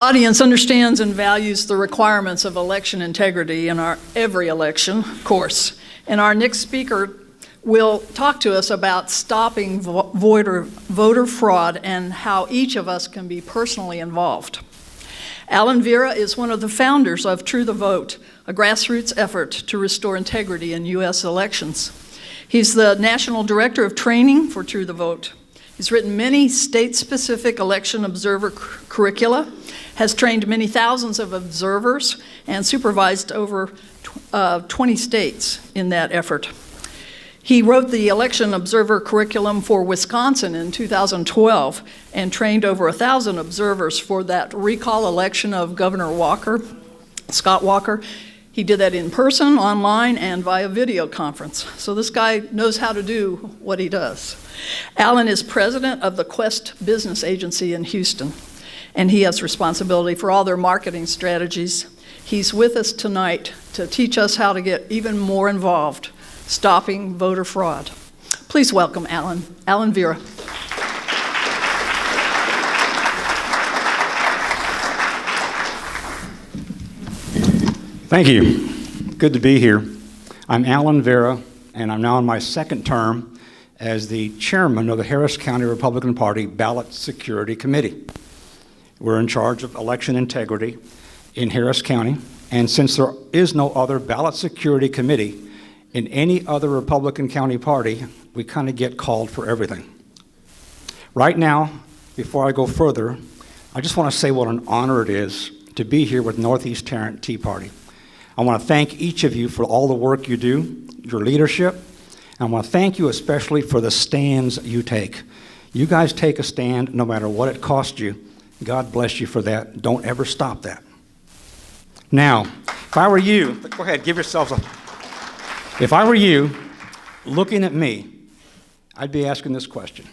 Audience understands and values the requirements of election integrity in our every election course. And our next speaker will talk to us about stopping voter fraud and how each of us can be personally involved. Vera is one of the founders of True the Vote, a grassroots effort to restore integrity in U.S. elections. He's the National Director of Training for True the Vote. He's written many state-specific election observer curricula, has trained many thousands of observers, and supervised over 20 states in that effort. He wrote the election observer curriculum for Wisconsin in 2012 and trained over 1,000 observers for that recall election of Governor Scott Walker. He did that in person, online, and via video conference. So this guy knows how to do what he does. Alan is president of the Quest Business Agency in Houston, and he has responsibility for all their marketing strategies. He's with us tonight to teach us how to get even more involved, stopping voter fraud. Please welcome Alan Vera. Thank you. Good to be here. I'm Alan Vera, and I'm now in my second term as the chairman of the Harris County Republican Party Ballot Security Committee. We're in charge of election integrity in Harris County, and since there is no other ballot security committee in any other Republican county party, we kind of get called for everything. Right now, before I go further, I just want to say what an honor it is to be here with Northeast Tarrant Tea Party. I want to thank each of you for all the work you do, your leadership, and I want to thank you especially for the stands you take. You guys take a stand no matter what it costs you. God bless you for that. Don't ever stop that. Now, if I were you, go ahead, give yourselves a... If I were you, looking at me, I'd be asking this question.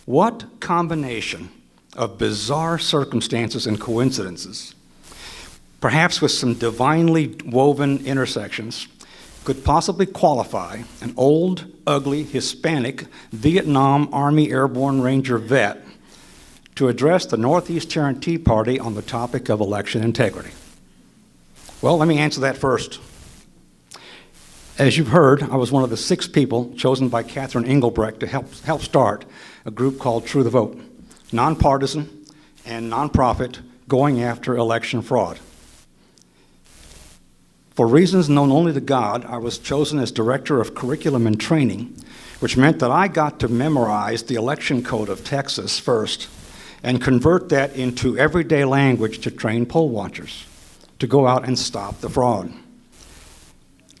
What combination of bizarre circumstances and coincidences, perhaps with some divinely woven intersections, could possibly qualify an old, ugly, Hispanic Vietnam Army Airborne Ranger vet to address the Northeast Tarrant Tea Party on the topic of election integrity? Well, let me answer that first. As you've heard, I was one of the 6 people chosen by Catherine Engelbrecht to help start a group called True the Vote, nonpartisan and nonprofit going after election fraud. For reasons known only to God, I was chosen as Director of Curriculum and Training, which meant that I got to memorize the election code of Texas first and convert that into everyday language to train poll watchers to go out and stop the fraud.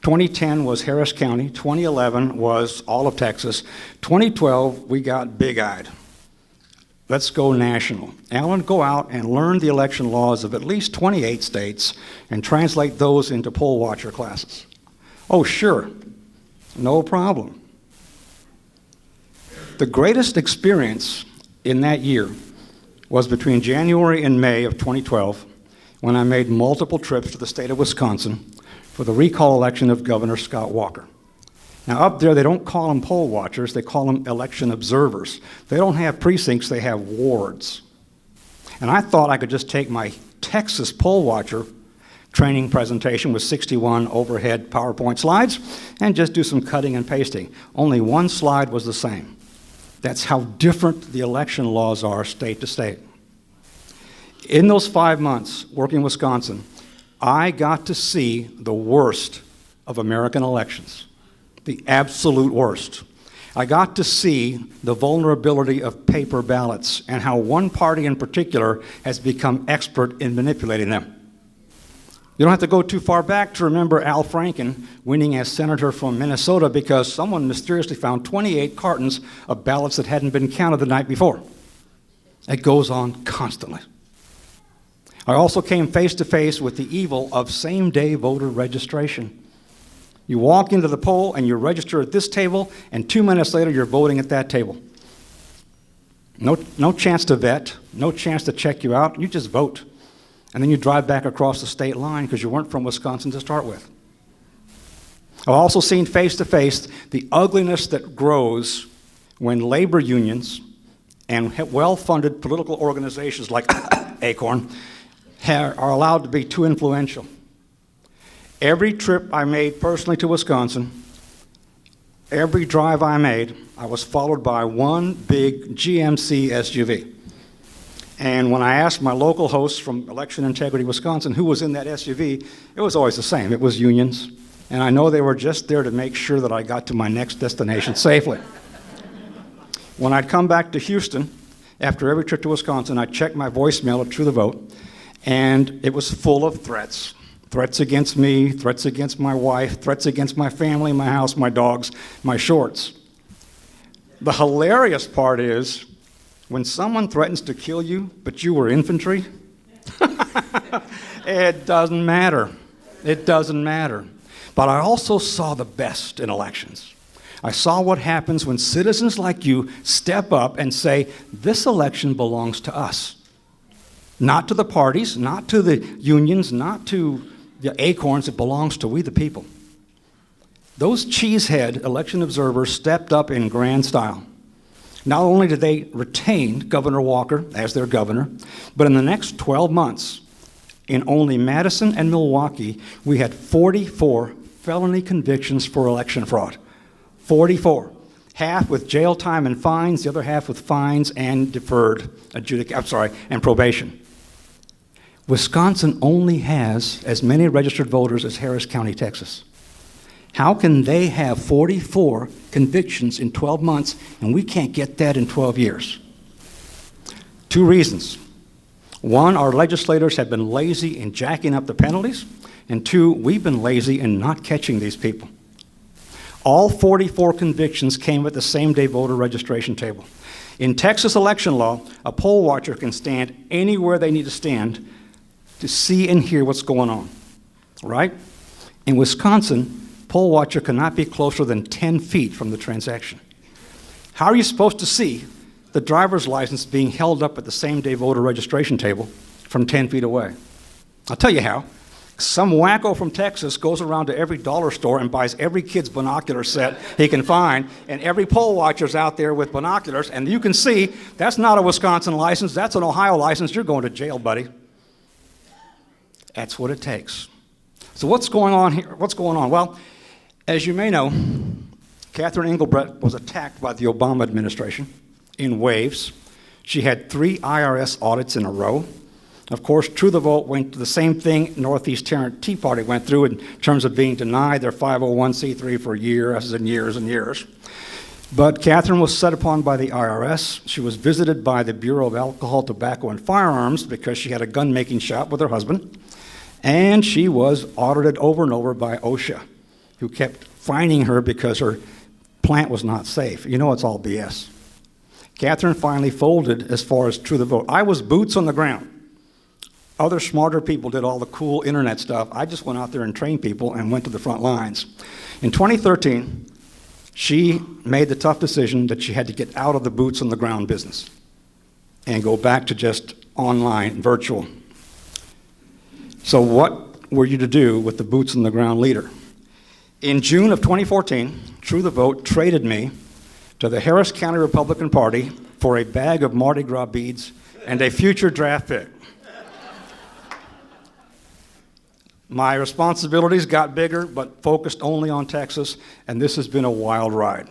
2010 was Harris County, 2011 was all of Texas, 2012 we got big-eyed. Let's go national. Alan, go out and learn the election laws of at least 28 states and translate those into poll watcher classes. Oh, sure, no problem. The greatest experience in that year was between January and May of 2012 when I made multiple trips to the state of Wisconsin for the recall election of Governor Scott Walker. Now up there, they don't call them poll watchers, they call them election observers. They don't have precincts, they have wards. And I thought I could just take my Texas poll watcher training presentation with 61 overhead PowerPoint slides and just do some cutting and pasting. Only one slide was the same. That's how different the election laws are state to state. In those 5 months working in Wisconsin, I got to see the worst of American elections. The absolute worst. I got to see the vulnerability of paper ballots and how one party in particular has become expert in manipulating them. You don't have to go too far back to remember Al Franken winning as senator from Minnesota because someone mysteriously found 28 cartons of ballots that hadn't been counted the night before. It goes on constantly. I also came face to face with the evil of same-day voter registration. You walk into the poll and you register at this table, and 2 minutes later you're voting at that table. No chance to vet, no chance to check you out, you just vote. And then you drive back across the state line because you weren't from Wisconsin to start with. I've also seen face to face the ugliness that grows when labor unions and well-funded political organizations like Acorn, are allowed to be too influential. Every trip I made personally to Wisconsin, every drive I made, I was followed by one big GMC SUV. And when I asked my local hosts from Election Integrity Wisconsin who was in that SUV, it was always the same. It was unions. And I know they were just there to make sure that I got to my next destination safely. When I'd come back to Houston, after every trip to Wisconsin, I'd check my voicemail at True the Vote, and it was full of threats. Threats against me, threats against my wife, threats against my family, my house, my dogs, my shorts. The hilarious part is, when someone threatens to kill you, but you were infantry, it doesn't matter. It doesn't matter. But I also saw the best in elections. I saw what happens when citizens like you step up and say, this election belongs to us. Not to the parties, not to the unions, not to the acorns, it belongs to we the people. Those cheesehead election observers stepped up in grand style. Not only did they retain Governor Walker as their governor, but in the next 12 months, in only Madison and Milwaukee, we had 44 felony convictions for election fraud. 44. Half with jail time and fines, the other half with fines and deferred and probation. Wisconsin only has as many registered voters as Harris County, Texas. How can they have 44 convictions in 12 months and we can't get that in 12 years? Two reasons. One, our legislators have been lazy in jacking up the penalties, and two, we've been lazy in not catching these people. All 44 convictions came at the same-day voter registration table. In Texas election law, a poll watcher can stand anywhere they need to stand to see and hear what's going on, right? In Wisconsin, poll watcher cannot be closer than 10 feet from the transaction. How are you supposed to see the driver's license being held up at the same-day voter registration table from 10 feet away? I'll tell you how. Some wacko from Texas goes around to every dollar store and buys every kid's binocular set he can find, and every poll watcher's out there with binoculars, and you can see that's not a Wisconsin license, that's an Ohio license, you're going to jail, buddy. That's what it takes. So what's going on here? What's going on? Well, as you may know, Catherine Engelbrecht was attacked by the Obama administration in waves. She had 3 IRS audits in a row. Of course, True the Vote went to the same thing Northeast Tarrant Tea Party went through in terms of being denied their 501c3 for years and years and years. But Catherine was set upon by the IRS. She was visited by the Bureau of Alcohol, Tobacco, and Firearms because she had a gun-making shop with her husband. And she was audited over and over by OSHA, who kept fining her because her plant was not safe. You know it's all BS. Catherine finally folded as far as True the Vote. I was boots on the ground. Other smarter people did all the cool internet stuff. I just went out there and trained people and went to the front lines. In 2013, she made the tough decision that she had to get out of the boots on the ground business and go back to just online, virtual. So what were you to do with the boots on the ground leader? In June of 2014, True the Vote traded me to the Harris County Republican Party for a bag of Mardi Gras beads and a future draft pick. My responsibilities got bigger, but focused only on Texas, and this has been a wild ride.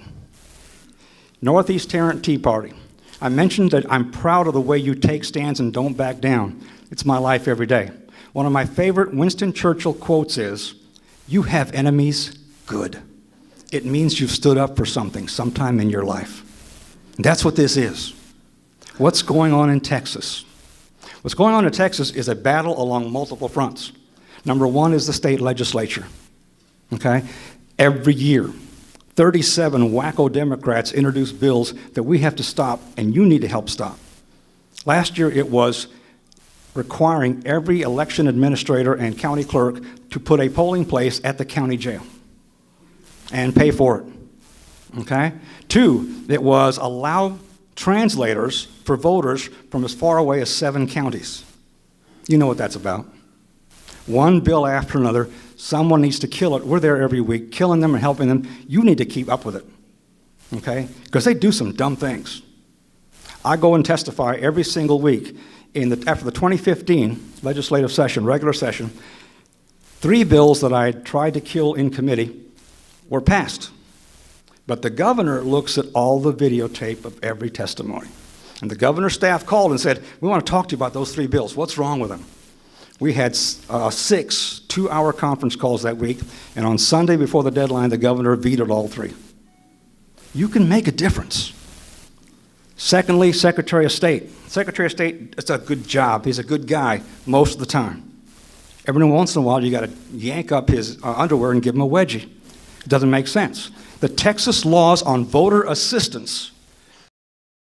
Northeast Tarrant Tea Party. I mentioned that I'm proud of the way you take stands and don't back down. It's my life every day. One of my favorite Winston Churchill quotes is, "You have enemies, good. It means you've stood up for something sometime in your life." And that's what this is. What's going on in Texas? What's going on in Texas is a battle along multiple fronts. Number one is the state legislature, okay? Every year, 37 wacko Democrats introduce bills that we have to stop and you need to help stop. Last year it was requiring every election administrator and county clerk to put a polling place at the county jail and pay for it, okay? 2, it was allow translators for voters from as far away as 7 counties. You know what that's about. One bill after another, someone needs to kill it. We're there every week, killing them and helping them. You need to keep up with it, okay? Because they do some dumb things. I go and testify every single week after the 2015 legislative session, regular session, 3 bills that I tried to kill in committee were passed. But the governor looks at all the videotape of every testimony. And the governor's staff called and said, we want to talk to you about those 3 bills. What's wrong with them? We had 6 2-hour conference calls that week, and on Sunday before the deadline, the governor vetoed all 3. You can make a difference. Secondly, Secretary of State. Secretary of State, it's a good job. He's a good guy most of the time. Every once in a while, you got to yank up his underwear and give him a wedgie. It doesn't make sense. The Texas laws on voter assistance